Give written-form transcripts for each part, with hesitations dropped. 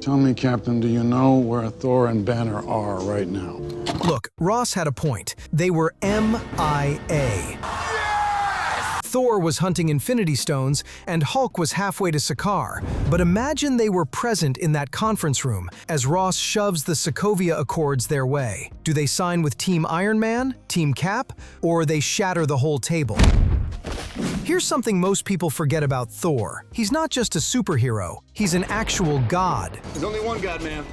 Tell me, Captain, do you know where Thor and Banner are right now? Look, Ross had a point. They were MIA. Thor was hunting Infinity Stones, and Hulk was halfway to Sakaar. But imagine they were present in that conference room as Ross shoves the Sokovia Accords their way. Do they sign with Team Iron Man, Team Cap, or they shatter the whole table? Here's something most people forget about Thor. He's not just a superhero, he's an actual god. There's only one God, man.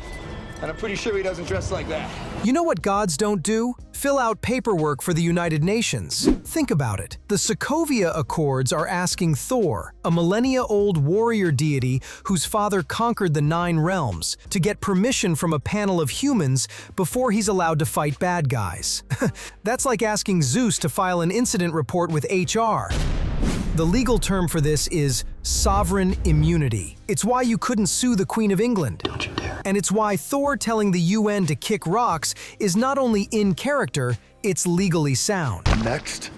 And I'm pretty sure he doesn't dress like that. You know what gods don't do? Fill out paperwork for the United Nations. Think about it. The Sokovia Accords are asking Thor, a millennia-old warrior deity whose father conquered the 9 realms, to get permission from a panel of humans before he's allowed to fight bad guys. That's like asking Zeus to file an incident report with HR. The legal term for this is sovereign immunity. It's why you couldn't sue the Queen of England. Don't you dare. And it's why Thor telling the UN to kick rocks is not only in character, it's legally sound. Next.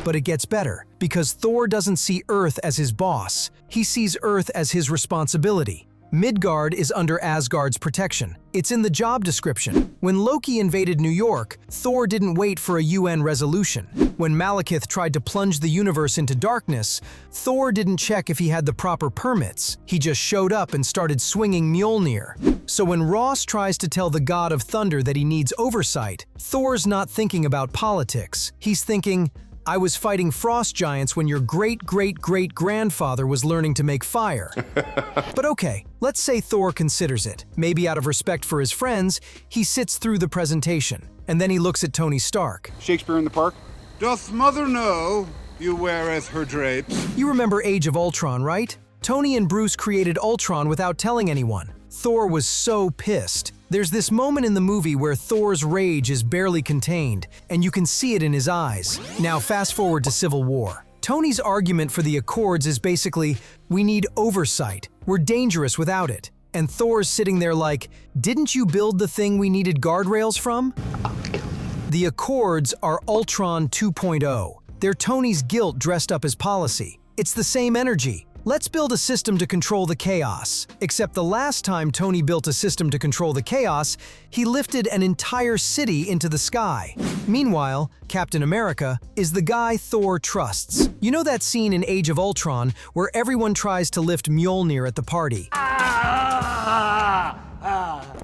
But it gets better, because Thor doesn't see Earth as his boss. He sees Earth as his responsibility. Midgard is under Asgard's protection. It's in the job description. When Loki invaded New York, Thor didn't wait for a UN resolution. When Malekith tried to plunge the universe into darkness, Thor didn't check if he had the proper permits. He just showed up and started swinging Mjolnir. So when Ross tries to tell the God of Thunder that he needs oversight, Thor's not thinking about politics. He's thinking, I was fighting frost giants when your great-great-great-grandfather was learning to make fire. But okay, let's say Thor considers it. Maybe out of respect for his friends, he sits through the presentation. And then he looks at Tony Stark. Shakespeare in the Park? Doth mother know you weareth her drapes? You remember Age of Ultron, right? Tony and Bruce created Ultron without telling anyone. Thor was so pissed. There's this moment in the movie where Thor's rage is barely contained, and you can see it in his eyes. Now fast forward to Civil War. Tony's argument for the Accords is basically, we need oversight. We're dangerous without it. And Thor's sitting there like, didn't you build the thing we needed guardrails from? The Accords are Ultron 2.0. They're Tony's guilt dressed up as policy. It's the same energy. Let's build a system to control the chaos. Except the last time Tony built a system to control the chaos, he lifted an entire city into the sky. Meanwhile, Captain America is the guy Thor trusts. You know that scene in Age of Ultron where everyone tries to lift Mjolnir at the party?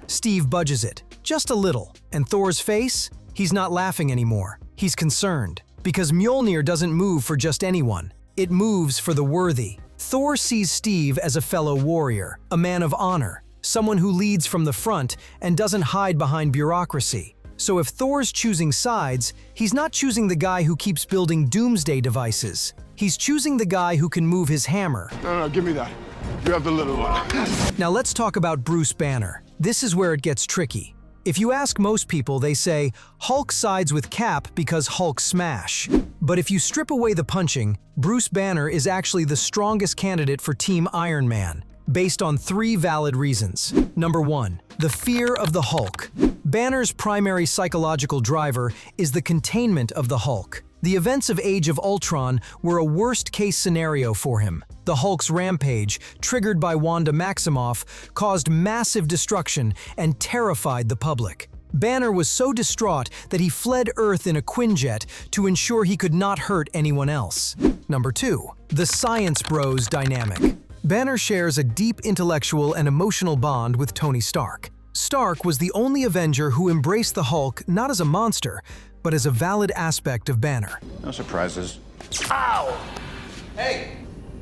Steve budges it, just a little. And Thor's face? He's not laughing anymore. He's concerned. Because Mjolnir doesn't move for just anyone. It moves for the worthy. Thor sees Steve as a fellow warrior, a man of honor, someone who leads from the front and doesn't hide behind bureaucracy. So if Thor's choosing sides, he's not choosing the guy who keeps building doomsday devices. He's choosing the guy who can move his hammer. No, give me that. You have the little one. Now let's talk about Bruce Banner. This is where it gets tricky. If you ask most people, they say, Hulk sides with Cap because Hulk smash. But if you strip away the punching, Bruce Banner is actually the strongest candidate for Team Iron Man, based on 3 valid reasons. Number 1, the fear of the Hulk. Banner's primary psychological driver is the containment of the Hulk. The events of Age of Ultron were a worst-case scenario for him. The Hulk's rampage, triggered by Wanda Maximoff, caused massive destruction and terrified the public. Banner was so distraught that he fled Earth in a Quinjet to ensure he could not hurt anyone else. Number 2, the Science Bros dynamic. Banner shares a deep intellectual and emotional bond with Tony Stark. Stark was the only Avenger who embraced the Hulk not as a monster, but as a valid aspect of Banner. No surprises. Ow! Hey!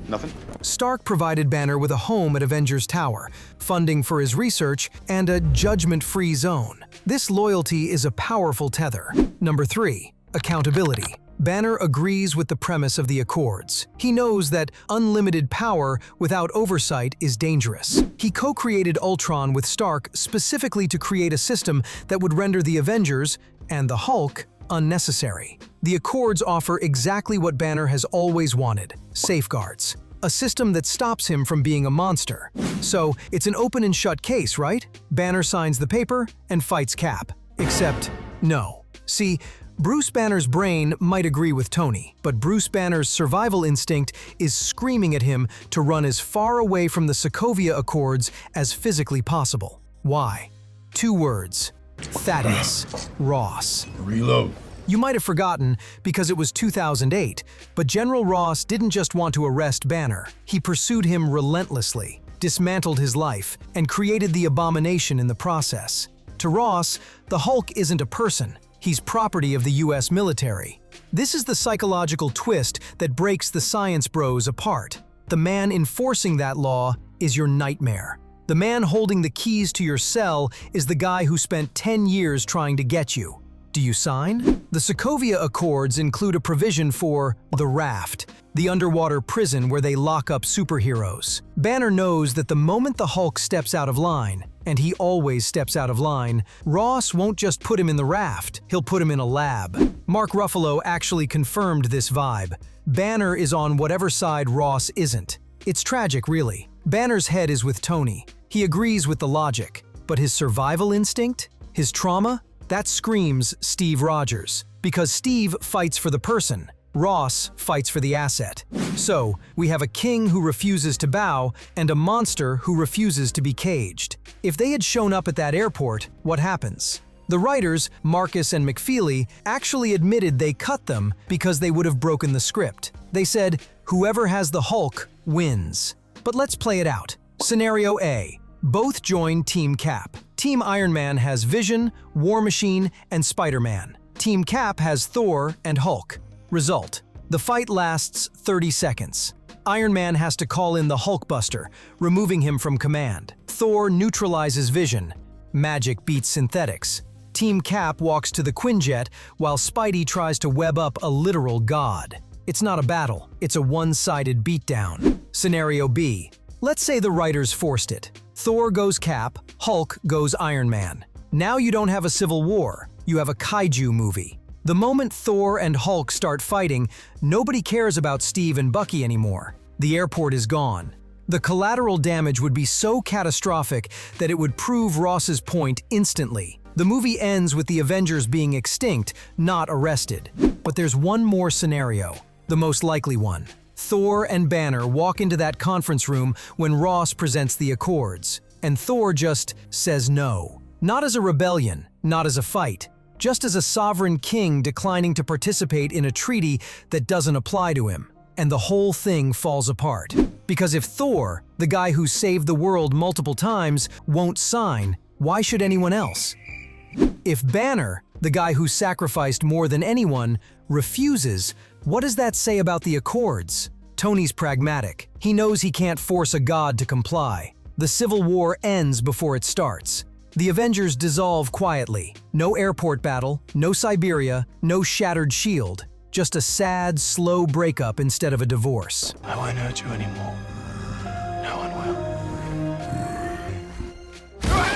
Nothing? Stark provided Banner with a home at Avengers Tower, funding for his research, and a judgment-free zone. This loyalty is a powerful tether. Number 3, accountability. Banner agrees with the premise of the Accords. He knows that unlimited power without oversight is dangerous. He co-created Ultron with Stark specifically to create a system that would render the Avengers and the Hulk unnecessary. The Accords offer exactly what Banner has always wanted: safeguards. A system that stops him from being a monster. So, it's an open and shut case, right? Banner signs the paper and fights Cap. Except, no. See, Bruce Banner's brain might agree with Tony, but Bruce Banner's survival instinct is screaming at him to run as far away from the Sokovia Accords as physically possible. Why? 2 words: Thaddeus Ross. Reload. You might have forgotten because it was 2008, but General Ross didn't just want to arrest Banner. He pursued him relentlessly, dismantled his life, and created the abomination in the process. To Ross, the Hulk isn't a person. He's property of the US military. This is the psychological twist that breaks the science bros apart. The man enforcing that law is your nightmare. The man holding the keys to your cell is the guy who spent 10 years trying to get you. Do you sign? The Sokovia Accords include a provision for the Raft, the underwater prison where they lock up superheroes. Banner knows that the moment the Hulk steps out of line, and he always steps out of line, Ross won't just put him in the raft, he'll put him in a lab. Mark Ruffalo actually confirmed this vibe. Banner is on whatever side Ross isn't. It's tragic, really. Banner's head is with Tony. He agrees with the logic. But his survival instinct? His trauma? That screams Steve Rogers. Because Steve fights for the person. Ross fights for the asset. So, we have a king who refuses to bow and a monster who refuses to be caged. If they had shown up at that airport, what happens? The writers, Marcus and McFeely, actually admitted they cut them because they would have broken the script. They said, whoever has the Hulk wins. But let's play it out. Scenario A. Both join Team Cap. Team Iron Man has Vision, War Machine, and Spider-Man. Team Cap has Thor and Hulk. Result: the fight lasts 30 seconds. Iron Man has to call in the Hulkbuster, removing him from command. Thor neutralizes Vision. Magic beats synthetics. Team Cap walks to the Quinjet while Spidey tries to web up a literal god. It's not a battle, it's a one-sided beatdown. Scenario B. Let's say the writers forced it. Thor goes Cap, Hulk goes Iron Man. Now you don't have a civil war, you have a kaiju movie. The moment Thor and Hulk start fighting, nobody cares about Steve and Bucky anymore. The airport is gone. The collateral damage would be so catastrophic that it would prove Ross's point instantly. The movie ends with the Avengers being extinct, not arrested. But there's one more scenario, the most likely one. Thor and Banner walk into that conference room when Ross presents the Accords, and Thor just says no. Not as a rebellion, not as a fight, just as a sovereign king declining to participate in a treaty that doesn't apply to him. And the whole thing falls apart. Because if Thor, the guy who saved the world multiple times, won't sign, why should anyone else? If Banner, the guy who sacrificed more than anyone, refuses, what does that say about the Accords? Tony's pragmatic. He knows he can't force a god to comply. The Civil War ends before it starts. The Avengers dissolve quietly. No airport battle, no Siberia, no shattered shield. Just a sad, slow breakup instead of a divorce. I won't hurt you anymore. No one will.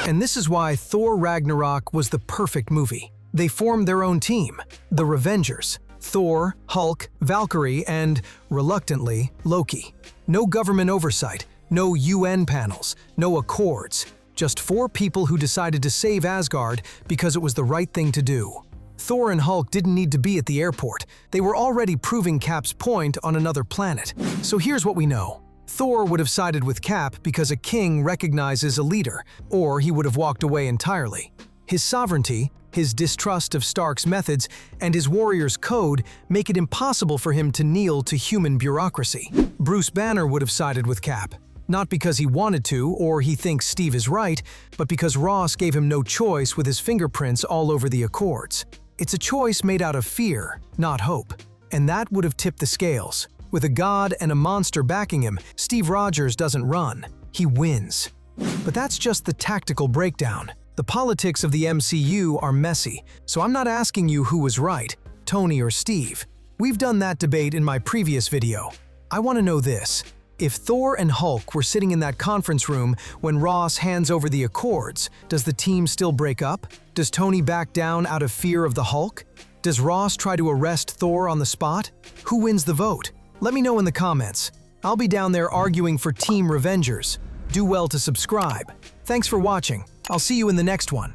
And this is why Thor Ragnarok was the perfect movie. They formed their own team, the Revengers. Thor, Hulk, Valkyrie, and, reluctantly, Loki. No government oversight, no UN panels, no accords. Just 4 people who decided to save Asgard because it was the right thing to do. Thor and Hulk didn't need to be at the airport. They were already proving Cap's point on another planet. So here's what we know. Thor would have sided with Cap because a king recognizes a leader, or he would have walked away entirely. His sovereignty, his distrust of Stark's methods, and his warrior's code make it impossible for him to kneel to human bureaucracy. Bruce Banner would have sided with Cap. Not because he wanted to or he thinks Steve is right, but because Ross gave him no choice with his fingerprints all over the Accords. It's a choice made out of fear, not hope. And that would have tipped the scales. With a god and a monster backing him, Steve Rogers doesn't run. He wins. But that's just the tactical breakdown. The politics of the MCU are messy, so I'm not asking you who was right, Tony or Steve. We've done that debate in my previous video. I want to know this. If Thor and Hulk were sitting in that conference room when Ross hands over the Accords, does the team still break up? Does Tony back down out of fear of the Hulk? Does Ross try to arrest Thor on the spot? Who wins the vote? Let me know in the comments. I'll be down there arguing for Team Revengers. Do well to subscribe. Thanks for watching. I'll see you in the next one.